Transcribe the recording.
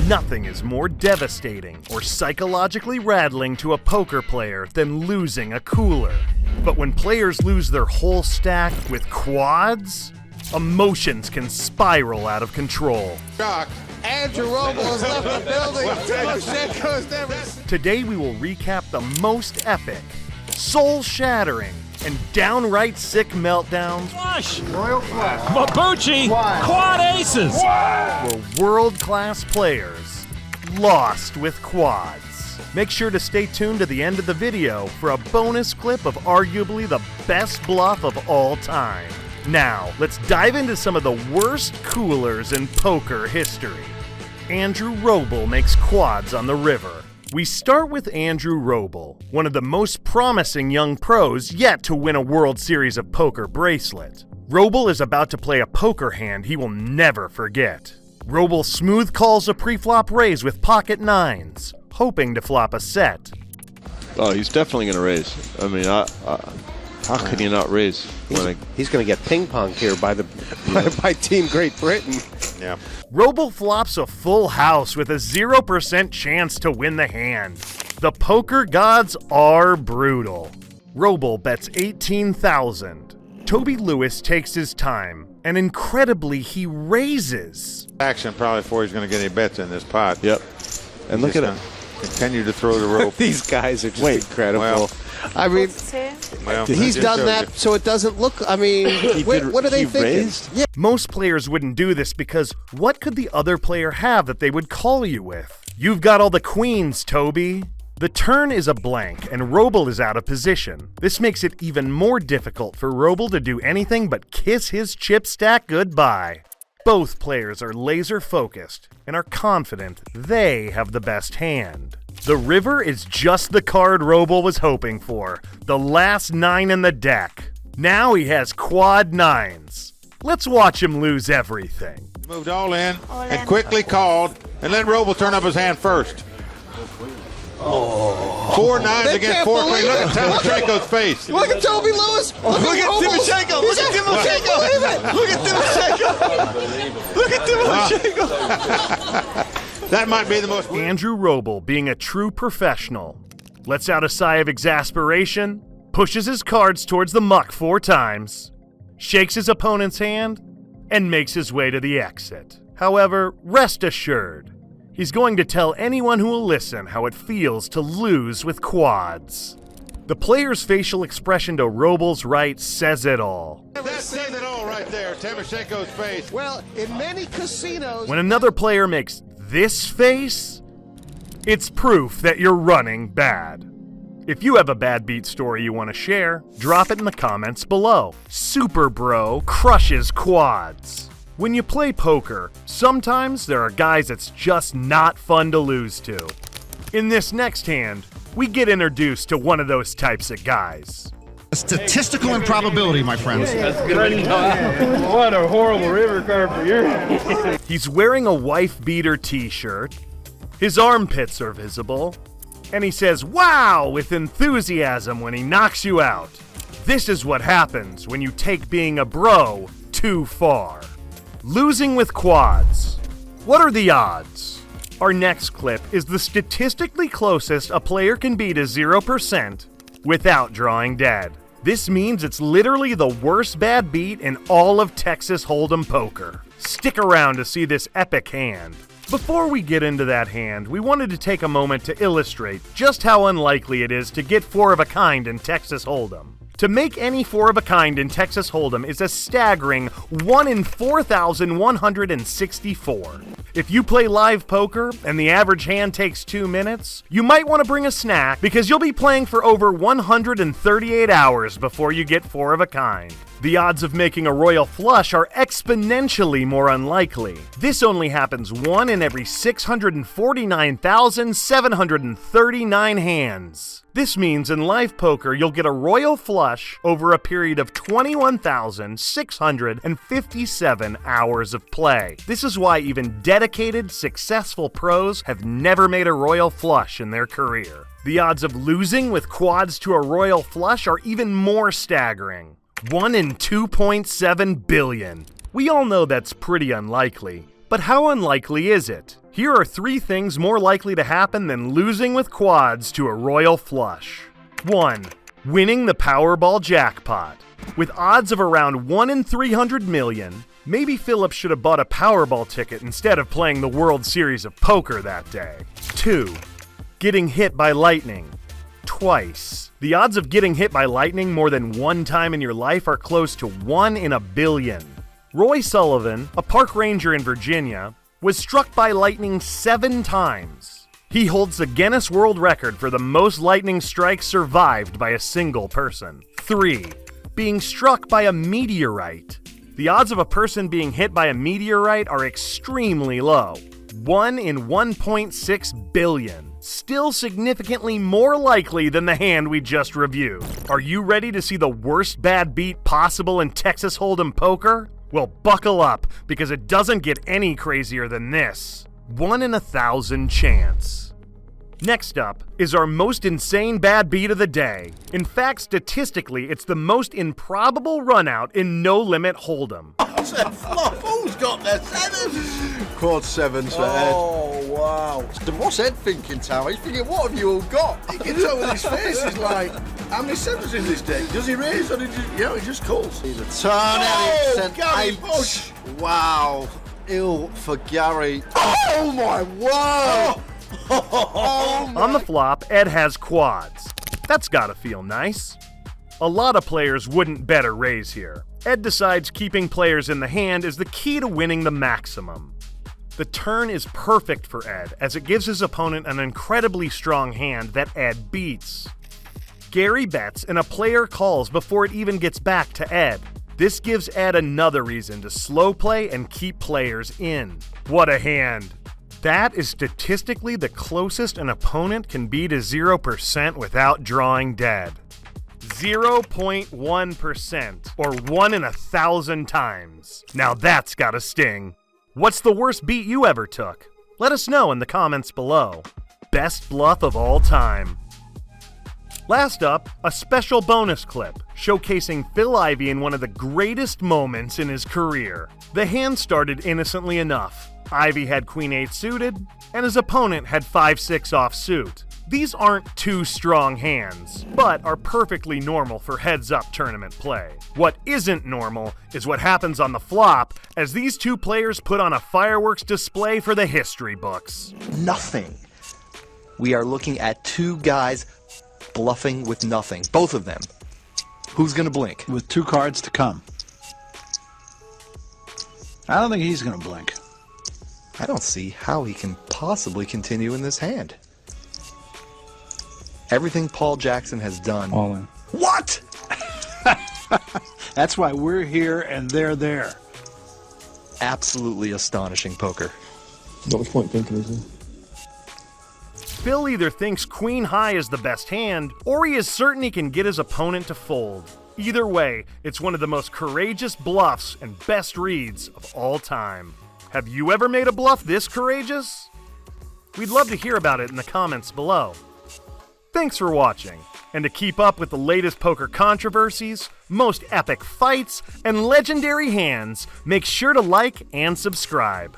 Nothing is more devastating or psychologically rattling to a poker player than losing a cooler. But when players lose their whole stack with quads, emotions can spiral out of control. Shock. Andrew Roble has left the building. Timoshenko's never. Today we will recap the most epic, soul-shattering, and downright sick meltdowns Flush! Royal flush! Mabuchi! Quad aces! where world-class players lost with quads. Make sure to stay tuned to the end of the video for a bonus clip of arguably the best bluff of all time. Now, let's dive into some of the worst coolers in poker history. Andrew Roble makes quads on the river. We start with Andrew Roble, one of the most promising young pros yet to win a World Series of Poker bracelet. Roble is about to play a poker hand he will never forget. Roble smooth calls a pre-flop raise with pocket nines, hoping to flop a set. Oh, he's definitely going to raise. I mean, how can you not raise? He's going to get ping-ponged here by Team Great Britain. Yeah. Roble flops a full house with a 0% chance to win the hand. The poker gods are brutal. Roble bets 18,000. Toby Lewis takes his time, and incredibly he raises. Action probably before he's going to get any bets in this pot. Yep. And look at him. Continue to throw the rope. These guys are just incredible. Well, I mean, well, he's done that so it doesn't look, I mean, what are they thinking? Raised? Yeah. Most players wouldn't do this because what could the other player have that they would call you with? You've got all the queens, Toby. The turn is a blank and Roble is out of position. This makes it even more difficult for Roble to do anything but kiss his chip stack goodbye. Both players are laser focused and are confident they have the best hand. The river is just the card Roble was hoping for, the last 9 in the deck. Now he has quad nines. Let's watch him lose everything. Moved all in and quickly called and let Roble turn up his hand first. Oh. 4 nines against 4 queens. Look at Timoshenko's face. Look at Toby Lewis. Look at Timoshenko. Look at Timoshenko. Look at Timoshenko. Look at Timoshenko. That might be the most. Andrew Roble, being a true professional, lets out a sigh of exasperation, pushes his cards towards the muck 4 times, shakes his opponent's hand, and makes his way to the exit. However, rest assured, he's going to tell anyone who will listen how it feels to lose with quads. The player's facial expression to Roble's right says it all. That says it all right there. Timoshenko's face. Well, in many casinos... When another player makes this face, it's proof that you're running bad. If you have a bad beat story you want to share, drop it in the comments below. Super Bro crushes quads. When you play poker, sometimes there are guys it's just not fun to lose to. In this next hand, we get introduced to one of those types of guys. Statistical improbability, my friends. That's good. What a horrible river card for your. He's wearing a wife-beater t-shirt, his armpits are visible, and he says, "Wow!" with enthusiasm when he knocks you out. This is what happens when you take being a bro too far. Losing with quads. What are the odds? Our next clip is the statistically closest a player can be to 0% without drawing dead. This means it's literally the worst bad beat in all of Texas Hold'em poker. Stick around to see this epic hand. Before we get into that hand, we wanted to take a moment to illustrate just how unlikely it is to get 4 of a kind in Texas Hold'em. To make any 4 of a kind in Texas Hold'em is a staggering 1 in 4,164. If you play live poker and the average hand takes 2 minutes, you might want to bring a snack because you'll be playing for over 138 hours before you get 4 of a kind. The odds of making a royal flush are exponentially more unlikely. This only happens 1 in every 649,739 hands. This means in live poker, you'll get a royal flush over a period of 21,657 hours of play. This is why even dedicated, successful pros have never made a royal flush in their career. The odds of losing with quads to a royal flush are even more staggering. 1 in 2.7 billion. We all know that's pretty unlikely, But how unlikely is it? Here are 3 things more likely to happen than losing with quads to a royal flush. 1. Winning the Powerball jackpot. With odds of around 1 in 300 million, maybe Philip should have bought a Powerball ticket instead of playing the World Series of Poker that day. 2. Getting hit by lightning. Twice. The odds of getting hit by lightning more than 1 time in your life are close to 1 in a billion. Roy Sullivan, a park ranger in Virginia, was struck by lightning 7 times. He holds the Guinness World Record for the most lightning strikes survived by a single person. 3. Being struck by a meteorite. The odds of a person being hit by a meteorite are extremely low. 1 in 1.6 billion. Still significantly more likely than the hand we just reviewed. Are you ready to see the worst bad beat possible in Texas Hold'em poker? Well, buckle up, because it doesn't get any crazier than this. 1 in 1,000 chance. Next up is our most insane bad beat of the day. In fact, statistically, it's the most improbable runout in No Limit Hold'em. Who's got their 7s? Quad 7s for Ed. Oh, wow. What's Ed thinking, Tower? He's thinking, what have you all got? He gets out with his face. He's like, how many 7s in this deck? Does he raise or he just calls? He's a turn and Gary 8. Bush. Wow. Ill for Gary. Oh, my word. On the flop, Ed has quads. That's gotta feel nice. A lot of players wouldn't bet or raise here. Ed decides keeping players in the hand is the key to winning the maximum. The turn is perfect for Ed, as it gives his opponent an incredibly strong hand that Ed beats. Gary bets and a player calls before it even gets back to Ed. This gives Ed another reason to slow play and keep players in. What a hand! That is statistically the closest an opponent can be to 0% without drawing dead. 0.1%, or 1 in 1,000 times. Now that's gotta sting. What's the worst beat you ever took? Let us know in the comments below. Best bluff of all time. Last up, a special bonus clip showcasing Phil Ivey in one of the greatest moments in his career. The hand started innocently enough. Ivey had Queen 8 suited, and his opponent had 5-6 offsuit. These aren't 2 strong hands, but are perfectly normal for heads-up tournament play. What isn't normal is what happens on the flop as these 2 players put on a fireworks display for the history books. Nothing. We are looking at 2 guys bluffing with nothing. Both of them. Who's gonna blink? With 2 cards to come. I don't think he's gonna blink. I don't see how he can possibly continue in this hand. Everything Paul Jackson has done. All in. What? That's why we're here and they're there. Absolutely astonishing poker. Not much point thinking, is there? Phil either thinks Queen High is the best hand, or he is certain he can get his opponent to fold. Either way, it's one of the most courageous bluffs and best reads of all time. Have you ever made a bluff this courageous? We'd love to hear about it in the comments below. Thanks for watching, and to keep up with the latest poker controversies, most epic fights, and legendary hands, make sure to like and subscribe.